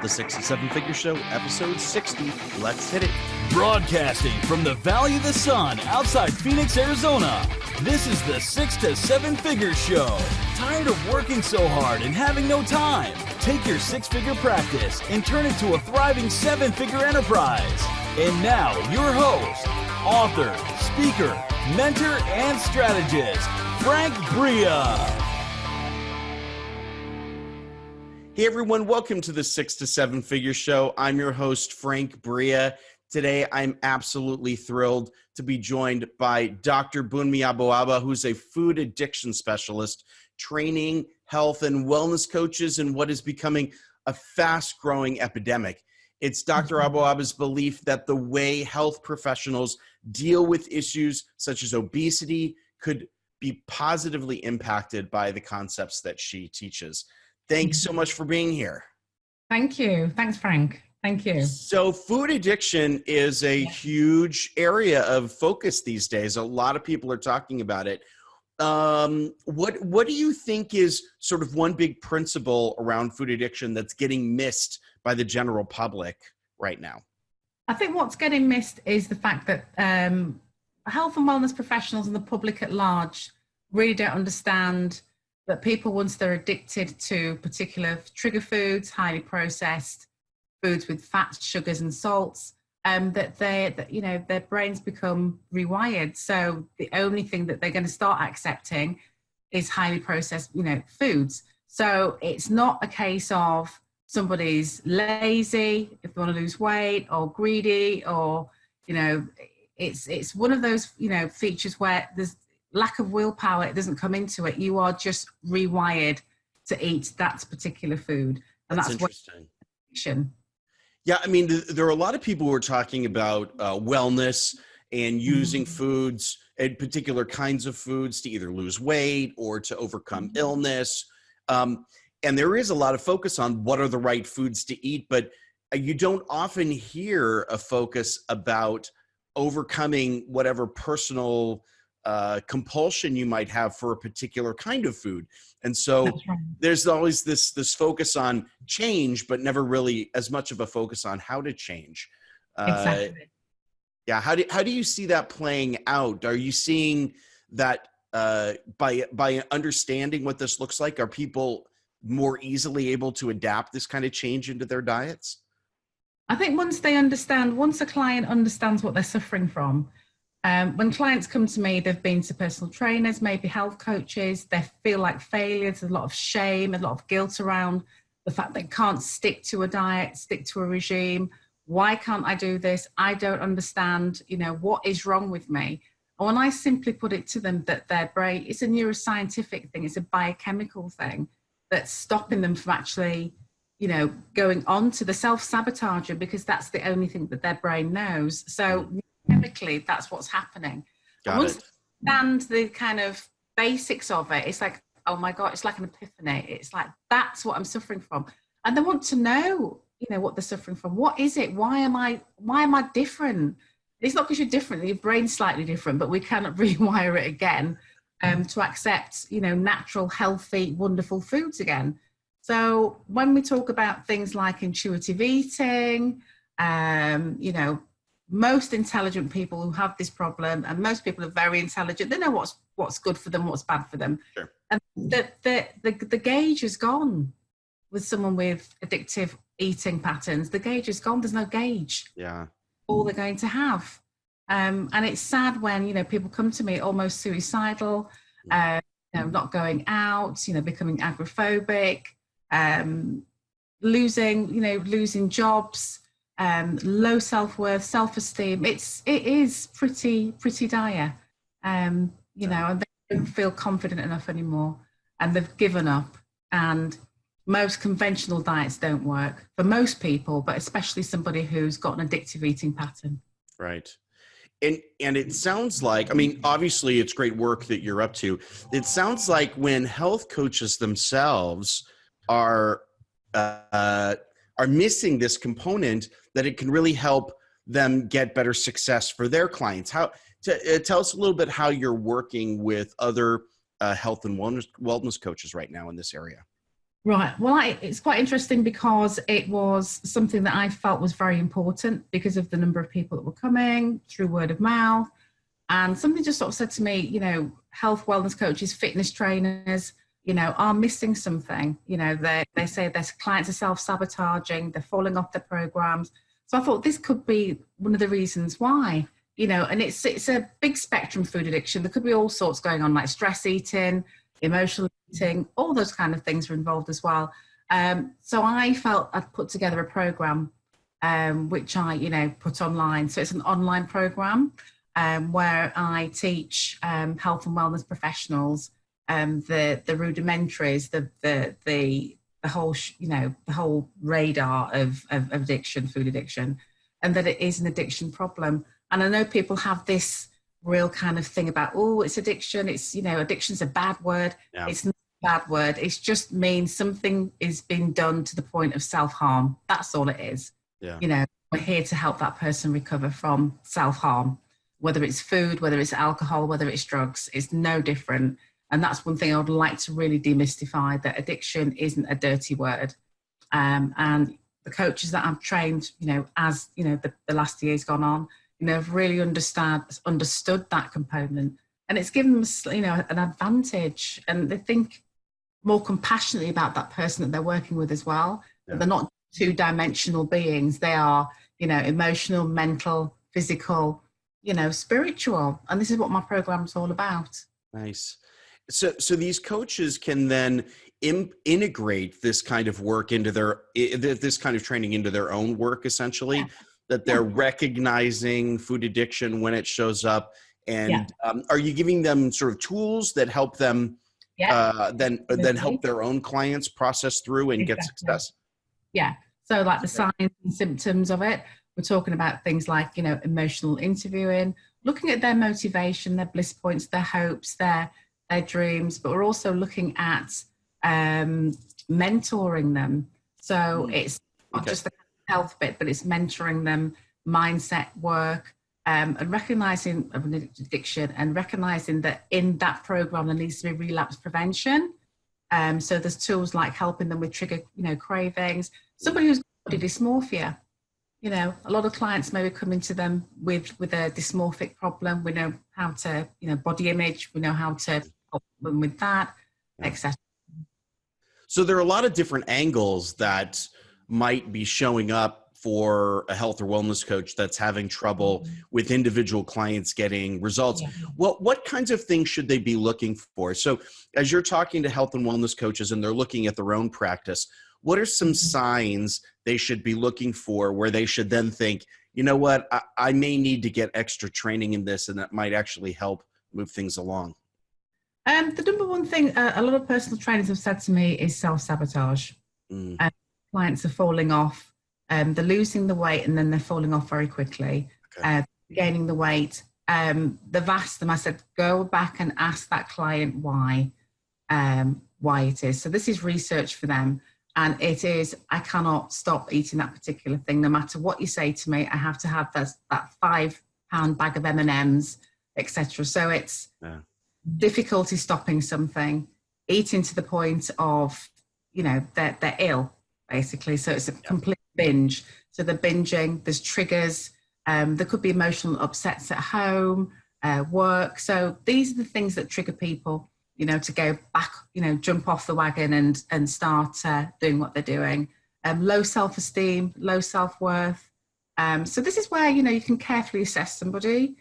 The 67 Figure Show, episode 60. Let's hit it. Broadcasting from the Valley of the Sun outside Phoenix, Arizona. This is the 6 to 7 Figure Show. Tired of working so hard and having no time? Take your six-figure practice and turn it to a thriving seven-figure enterprise. And now, your host, author, speaker, mentor, and strategist, Frank Bria. Hey everyone, welcome to the 6 to 7 Figure Show. I'm your host, Frank Bria. Today, I'm absolutely thrilled to be joined by Dr. Bunmi Aboaba, who's a food addiction specialist, training health and wellness coaches in what is becoming a fast-growing epidemic. It's Dr. Aboaba's belief that the way health professionals deal with issues such as obesity could be positively impacted by the concepts that she teaches. Thanks so much for being here. Thank you. Thanks, Frank. Thank you. So food addiction is a huge area of focus these days. A lot of people are talking about it. What do you think is sort of one big principle around food addiction that's getting missed by the general public right now? I think what's getting missed is the fact that health and wellness professionals and the public at large really don't understand that people, once they're addicted to particular trigger foods, highly processed foods with fats, sugars, and salts, that their brains become rewired. So the only thing that they're going to start accepting is highly processed, foods. So it's not a case of somebody's lazy if they want to lose weight, or greedy, or it's one of those features where there's lack of willpower. It doesn't come into it. You are just rewired to eat that particular food, and that's interesting. Addiction. Yeah, I mean, there are a lot of people who are talking about wellness and using foods and particular kinds of foods to either lose weight or to overcome illness. And there is a lot of focus on what are the right foods to eat, but you don't often hear a focus about overcoming whatever personal compulsion you might have for a particular kind of food. And so there's always this focus on change, but never really as much of a focus on how to change. Exactly. Yeah. How do you see that playing out? Are you seeing that by understanding what this looks like, are people more easily able to adapt this kind of change into their diets? I think once a client understands what they're suffering from, when clients come to me, they've been to personal trainers, maybe health coaches, they feel like failures, there's a lot of shame, a lot of guilt around the fact they can't stick to a diet, stick to a regime. Why can't I do this? I don't understand, what is wrong with me? And when I simply put it to them that their brain, it's a neuroscientific thing, it's a biochemical thing that's stopping them from actually, going on to the self-sabotager, because that's the only thing that their brain knows. So chemically, that's what's happening. And once you understand the kind of basics of it, it's like, oh my God, it's like an epiphany. It's like, that's what I'm suffering from. And they want to know, what they're suffering from. What is it? Why am I different? It's not because you're different, your brain's slightly different, but we cannot rewire it again to accept, natural, healthy, wonderful foods again. So when we talk about things like intuitive eating, most intelligent people who have this problem, and most people are very intelligent, they know what's good for them, what's bad for them. Sure. And the gauge is gone with someone with addictive eating patterns. The gauge is gone. There's no gauge. Yeah. All they're going to have. And it's sad when, people come to me almost suicidal, not going out, becoming agoraphobic, losing jobs, low self-worth, self-esteem. It is pretty dire, and they don't feel confident enough anymore, and they've given up. And most conventional diets don't work for most people, but especially somebody who's got an addictive eating pattern. Right. And it sounds like, I mean, obviously it's great work that you're up to. It sounds like when health coaches themselves are missing this component, that it can really help them get better success for their clients. Tell us a little bit how you're working with other health and wellness coaches right now in this area. Right. Well, it's quite interesting because it was something that I felt was very important because of the number of people that were coming through word of mouth. And somebody just sort of said to me, health wellness coaches, fitness trainers, are missing something. They say their clients are self-sabotaging, they're falling off their programs. So I thought this could be one of the reasons why, and it's a big spectrum, food addiction. There could be all sorts going on, like stress eating, emotional eating, all those kind of things are involved as well. So I felt I'd put together a program, which I, put online. So it's an online program where I teach health and wellness professionals the rudimentaries, the whole, the whole radar of addiction, food addiction, and that it is an addiction problem. And I know people have this real kind of thing about, oh, it's addiction. It's, addiction's a bad word. Yeah. It's not a bad word. It just means something is being done to the point of self-harm. That's all it is. Yeah. We're here to help that person recover from self-harm, whether it's food, whether it's alcohol, whether it's drugs, it's no different. And that's one thing I would like to really demystify, that addiction isn't a dirty word. And the coaches that I've trained, as, the last year's gone on, have really understood that component, and it's given them, an advantage, and they think more compassionately about that person that they're working with as well. Yeah. They're not two-dimensional beings. They are, emotional, mental, physical, spiritual. And this is what my program's all about. Nice. So these coaches can then integrate this kind of work into this kind of training into their own work, essentially. Yeah. That they're recognizing food addiction when it shows up, and are you giving them sort of tools that help them then help their own clients process through and get success? Yeah. So like the signs and symptoms of it, we're talking about things like, emotional interviewing, looking at their motivation, their bliss points, their hopes, their dreams, but we're also looking at mentoring them. So it's not just the health bit, but it's mentoring them, mindset work, and recognizing of an addiction, and recognizing that in that program there needs to be relapse prevention. So there's tools like helping them with trigger, cravings. Somebody who's got body dysmorphia, a lot of clients maybe come into them with a dysmorphic problem. We know how to, body image, we know how to help them with that, etc. So there are a lot of different angles that might be showing up for a health or wellness coach that's having trouble with individual clients getting results. Yeah. What kinds of things should they be looking for? So as you're talking to health and wellness coaches and they're looking at their own practice, what are some signs they should be looking for where they should then think, you know what, I may need to get extra training in this, and that might actually help move things along? The number one thing a lot of personal trainers have said to me is self-sabotage. Clients are falling off, they're losing the weight, and then they're falling off very quickly, gaining the weight. They've asked them, I said, go back and ask that client why it is. So this is research for them. And it is, I cannot stop eating that particular thing. No matter what you say to me, I have to have that 5-pound bag of M&Ms, etc. So it's difficulty stopping something, eating to the point of, they're ill, basically. So it's a complete binge. So they're binging, there's triggers, there could be emotional upsets at home, work. So these are the things that trigger people, to go back, jump off the wagon and start doing what they're doing. Low self-esteem, low self-worth. So this is where, you can carefully assess somebody.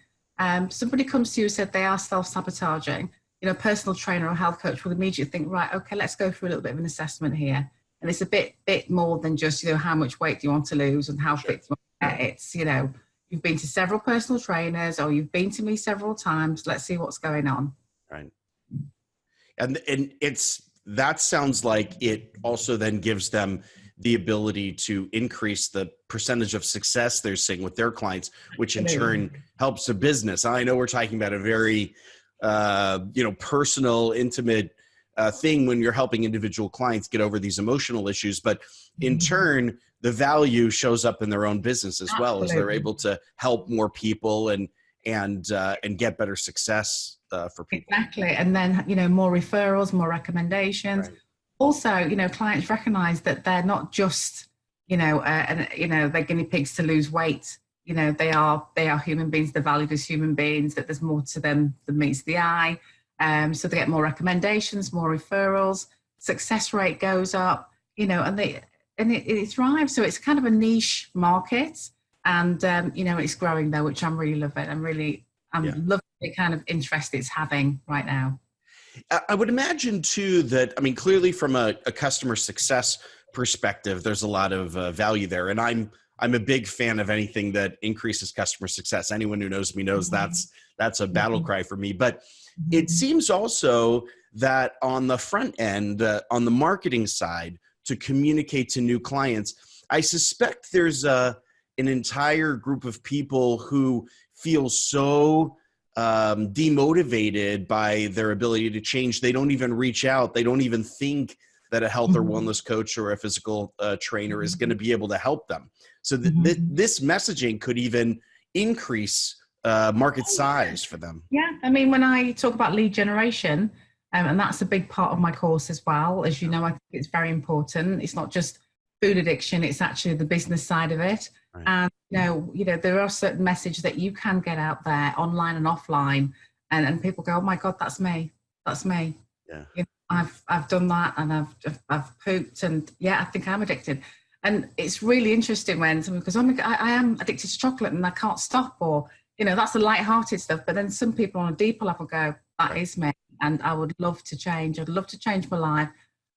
Somebody comes to you and said they are self-sabotaging. Personal trainer or health coach will immediately think, right, okay, let's go through a little bit of an assessment here. And it's a bit more than just, how much weight do you want to lose and how fit do you want to get. It's, you've been to several personal trainers or you've been to me several times. Let's see what's going on. Right. And that sounds like it also then gives them the ability to increase the percentage of success they're seeing with their clients, which in turn helps the business. I know we're talking about a very, personal, intimate thing when you're helping individual clients get over these emotional issues, but in turn, the value shows up in their own business as well, as they're able to help more people and get better success for people. Exactly. And then, more referrals, more recommendations. Right. Also, clients recognize that they're not just, they're guinea pigs to lose weight. They are human beings. They're valued as human beings, that there's more to them than meets the eye. So they get more recommendations, more referrals, success rate goes up, and it thrives. So it's kind of a niche market, and it's growing though, which I'm really loving. I'm loving the kind of interest it's having right now. I would imagine too that, clearly from a customer success perspective, there's a lot of value there. And I'm a big fan of anything that increases customer success. Anyone who knows me knows that's a battle cry for me. But it seems also that on the front end, on the marketing side, to communicate to new clients, I suspect there's an entire group of people who feel so demotivated by their ability to change. They don't even reach out. They don't even think that a health or wellness coach or a physical trainer is going to be able to help them. So this messaging could even increase market size for them. Yeah. When I talk about lead generation, and that's a big part of my course as well, as you know, I think it's very important. It's not just food addiction, it's actually the business side of it. Right. And there are certain messages that you can get out there online and offline, and people go, oh my God, that's me. Yeah. I've done that, and I've pooped, and I think I'm addicted. And it's really interesting when someone goes, oh my God, I am addicted to chocolate and I can't stop, or that's the light-hearted stuff. But then some people on a deeper level go, that is me, and I would love to change. I'd love to change my life.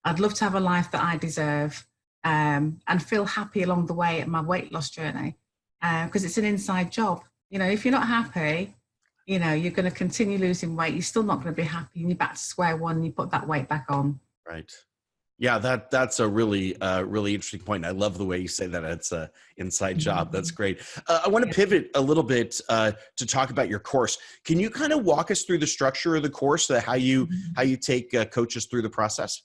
I'd love to have a life that I deserve. And feel happy along the way at my weight loss journey, because it's an inside job. If you're not happy, you're going to continue losing weight. You're still not going to be happy, and you're back to square one. And you put that weight back on. Right. Yeah, that's a really interesting point. I love the way you say that. It's an inside job. That's great. I want to pivot a little bit to talk about your course. Can you kind of walk us through the structure of the course, how you take coaches through the process?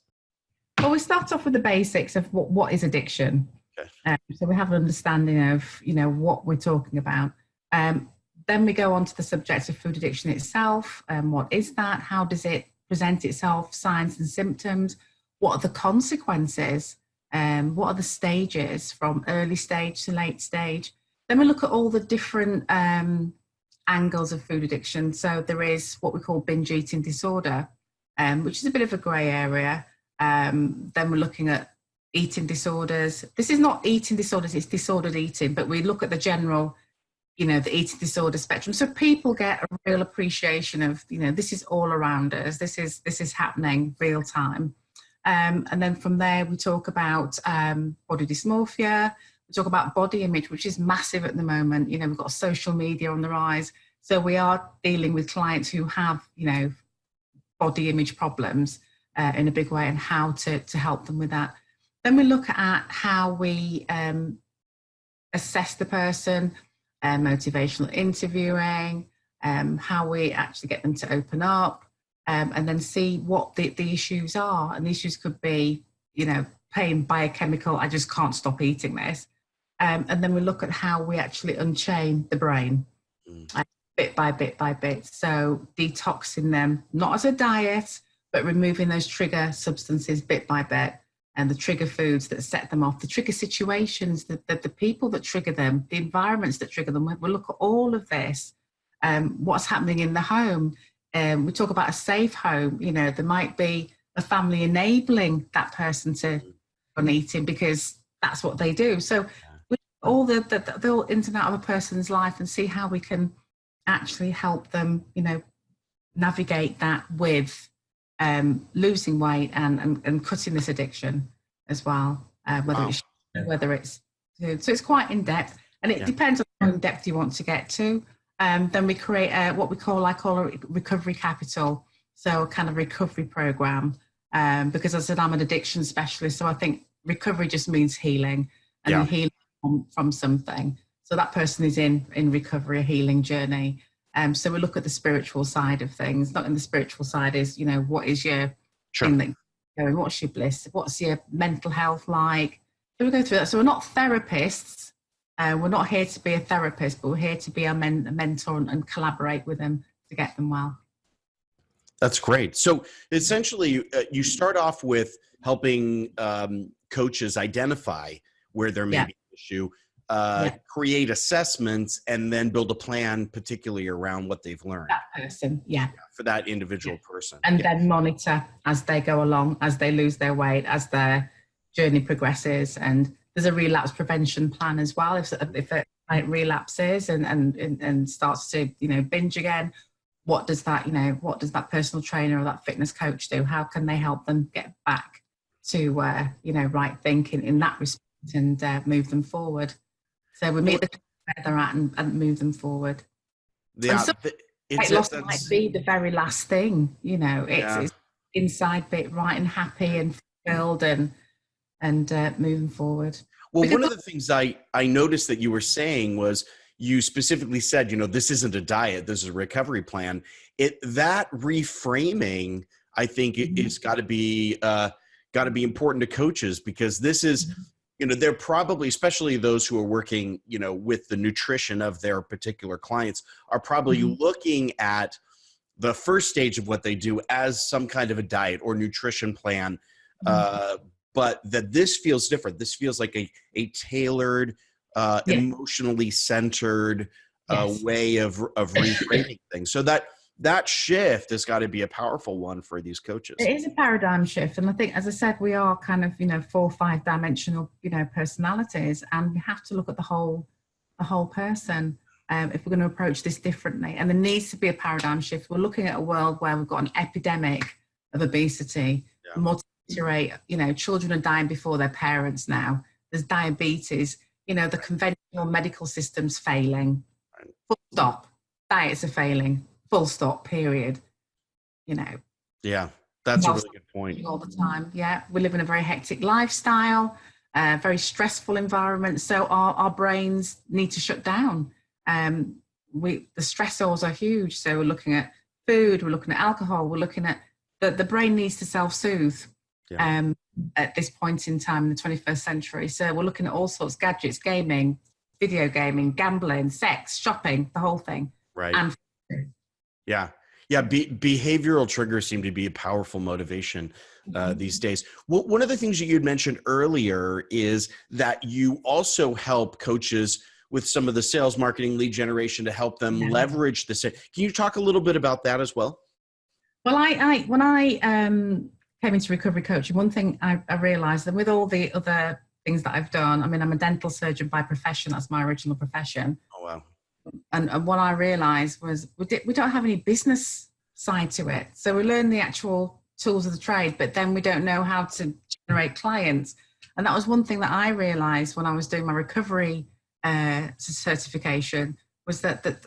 Well, we start off with the basics of what is addiction. Okay. So we have an understanding of, what we're talking about. Then we go on to the subject of food addiction itself. What is that? How does it present itself? Signs and symptoms. What are the consequences? What are the stages from early stage to late stage? Then we look at all the different angles of food addiction. So there is what we call binge eating disorder, which is a bit of a grey area. Then we're looking at eating disorders. This is not eating disorders, it's disordered eating, but we look at the general, the eating disorder spectrum. So people get a real appreciation of, this is all around us. This is happening real time. And then from there, we talk about body dysmorphia. We talk about body image, which is massive at the moment. We've got social media on the rise. So we are dealing with clients who have, body image problems in a big way, and how to help them with that. Then we look at how we assess the person, motivational interviewing, how we actually get them to open up, and then see what the issues are. And the issues could be, pain, biochemical, I just can't stop eating this. And then we look at how we actually unchain the brain bit by bit by bit. So detoxing them, not as a diet, but removing those trigger substances bit by bit, and the trigger foods that set them off, the trigger situations, the people that trigger them, the environments that trigger them. We'll look at all of this, what's happening in the home. We talk about a safe home. There might be a family enabling that person to on eating because that's what they do. So we all the ins and out of a person's life, and see how we can actually help them, navigate that with losing weight and cutting this addiction as well, whether it's so it's quite in depth, and it depends on how in depth you want to get to. Then we create what I call a recovery capital, so a kind of recovery program, because as I said, I'm an addiction specialist, so I think recovery just means healing, and healing from something. So that person is in recovery, a healing journey. So we look at the spiritual side of things. Not in the spiritual side is, what is your thing that going, what's your bliss? What's your mental health like? So we go through that. So we're not therapists. We're not here to be a therapist, but we're here to be a mentor and collaborate with them to get them well. That's great. So essentially, you start off with helping coaches identify where there may be an issue, create assessments, and then build a plan, particularly around what they've learned. That person, for that individual person. And then monitor as they go along, as they lose their weight, as their journey progresses. And there's a relapse prevention plan as well. If it relapses and starts to, binge again, what does that personal trainer or that fitness coach do? How can they help them get back to, right thinking in that respect and move them forward? So we meet where they're at and move them forward. Weight loss might be the very last thing, it's inside bit right and happy and fulfilled and moving forward. Well, one of the things I noticed that you were saying was you specifically said, this isn't a diet, this is a recovery plan. That reframing, I think, is got to be important to coaches, because this is, they're probably, especially those who are working, with the nutrition of their particular clients, are probably looking at the first stage of what they do as some kind of a diet or nutrition plan. But that this feels different. This feels like a tailored, emotionally centered way of reframing things. So that shift has got to be a powerful one for these coaches. It is a paradigm shift. And I think, as I said, we are kind of, 4 or 5 dimensional, personalities, and we have to look at the whole person if we're going to approach this differently. And there needs to be a paradigm shift. We're looking at a world where we've got an epidemic of obesity, mortality rate, children are dying before their parents now. There's diabetes, the conventional medical system's failing. Full stop. Diets are failing. Full stop, period. Yeah, that's a really good point. All the time. Yeah, we live in a very hectic lifestyle, very stressful environment. So our brains need to shut down. The stressors are huge. So we're looking at food, we're looking at alcohol, we're looking at the brain needs to self-soothe at this point in time in the 21st century. So we're looking at all sorts of gadgets, gaming, video gaming, gambling, sex, shopping, the whole thing. Right. And behavioral triggers seem to be a powerful motivation these days. Well, one of the things that you had mentioned earlier is that you also help coaches with some of the sales, marketing, lead generation to help them leverage this. Can you talk a little bit about that as well? Well, when I came into recovery coaching, one thing I realized, that with all the other things that I've done, I'm a dental surgeon by profession. That's my original profession. Oh, wow. And what I realized was we don't have any business side to it. So we learn the actual tools of the trade, but then we don't know how to generate clients. And that was one thing that I realized when I was doing my recovery certification, was that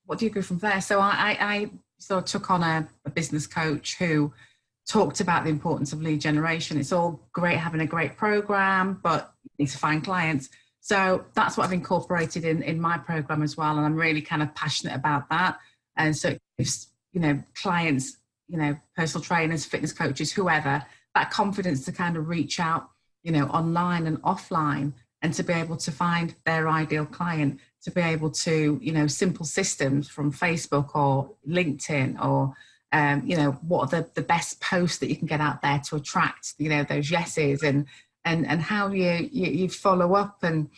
what do you go from there? So I sort of took on a business coach who talked about the importance of lead generation. It's all great having a great program, but you need to find clients. So that's what I've incorporated in my program as well. And I'm really kind of passionate about that. And so it gives, clients, personal trainers, fitness coaches, whoever, that confidence to kind of reach out, online and offline, and to be able to find their ideal client, to be able to, simple systems from Facebook or LinkedIn or, what are the best posts that you can get out there to attract, those yeses, and how you follow up and,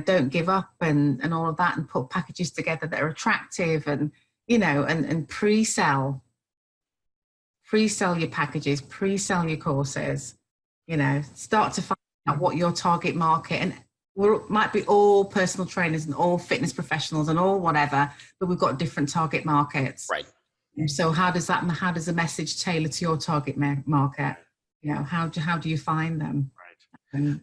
don't give up and all of that, and put packages together that are attractive and, and pre-sell your packages, pre-sell your courses, start to find out what your target market, and might be all personal trainers and all fitness professionals and all whatever, but we've got different target markets. Right. So how does the message tailor to your target market? How do you find them?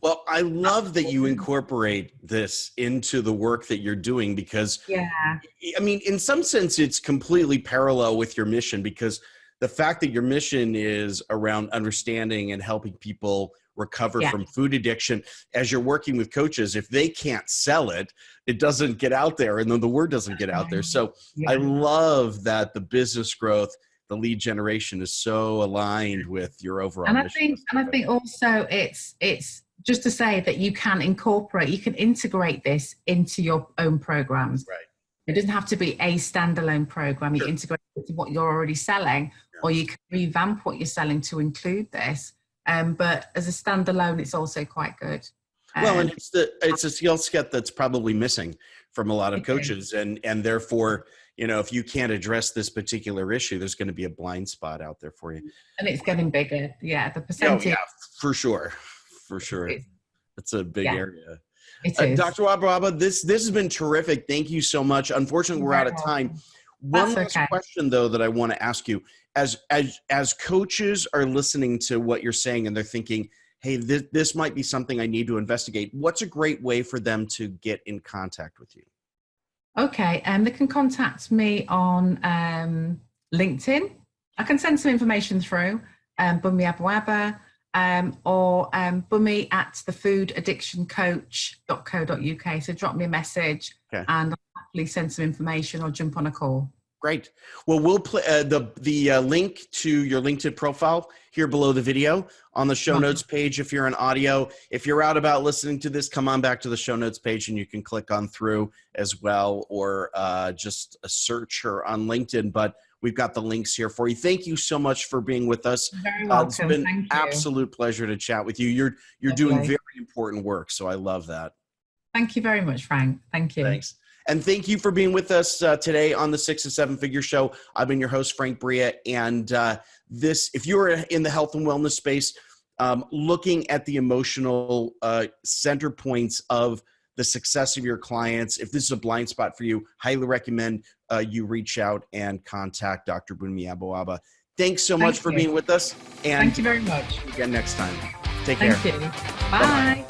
Well, I love that you incorporate this into the work that you're doing, because in some sense it's completely parallel with your mission, because the fact that your mission is around understanding and helping people recover from food addiction, as you're working with coaches, if they can't sell it, it doesn't get out there, and then the word doesn't get out there. So I love that the business growth, the lead generation is so aligned with your overall mission. I think also it's just to say that you can integrate this into your own programs. Right. It doesn't have to be a standalone program. You integrate it with what you're already selling, or you can revamp what you're selling to include this. But as a standalone, it's also quite good. Well, and it's a skill set that's probably missing from a lot of coaches, and therefore, if you can't address this particular issue, there's going to be a blind spot out there for you. And it's getting bigger. Yeah, the percentage. Oh, yeah, for sure. It's a big area. It is. Dr. Aboaba, this has been terrific. Thank you so much. Unfortunately, we're out of time. One last question, though, that I want to ask you. As coaches are listening to what you're saying and they're thinking, hey, this might be something I need to investigate, what's a great way for them to get in contact with you? Okay, they can contact me on LinkedIn. I can send some information through, Bunmi Aboaba, or Bunmi at thefoodiddictioncoach.co.uk. So drop me a message and I'll happily send some information or jump on a call. Great. Well, we'll play the link to your LinkedIn profile here below the video on the show notes page. If you're on audio, if you're out about listening to this, come on back to the show notes page and you can click on through as well, or just a search her on LinkedIn. But we've got the links here for you. Thank you so much for being with us. You're very welcome. It's been an absolute pleasure to chat with you. You're doing very important work, so I love that. Thank you very much, Frank. Thank you. Thanks. And thank you for being with us today on the 6 to 7 Figure Show. I've been your host, Frank Bria. And if you're in the health and wellness space, looking at the emotional center points of the success of your clients, if this is a blind spot for you, highly recommend you reach out and contact Dr. Bunmi Aboaba. Thanks so much for being with us. And thank you very much. Again next time. Take care. Thank you. Bye. Bye-bye.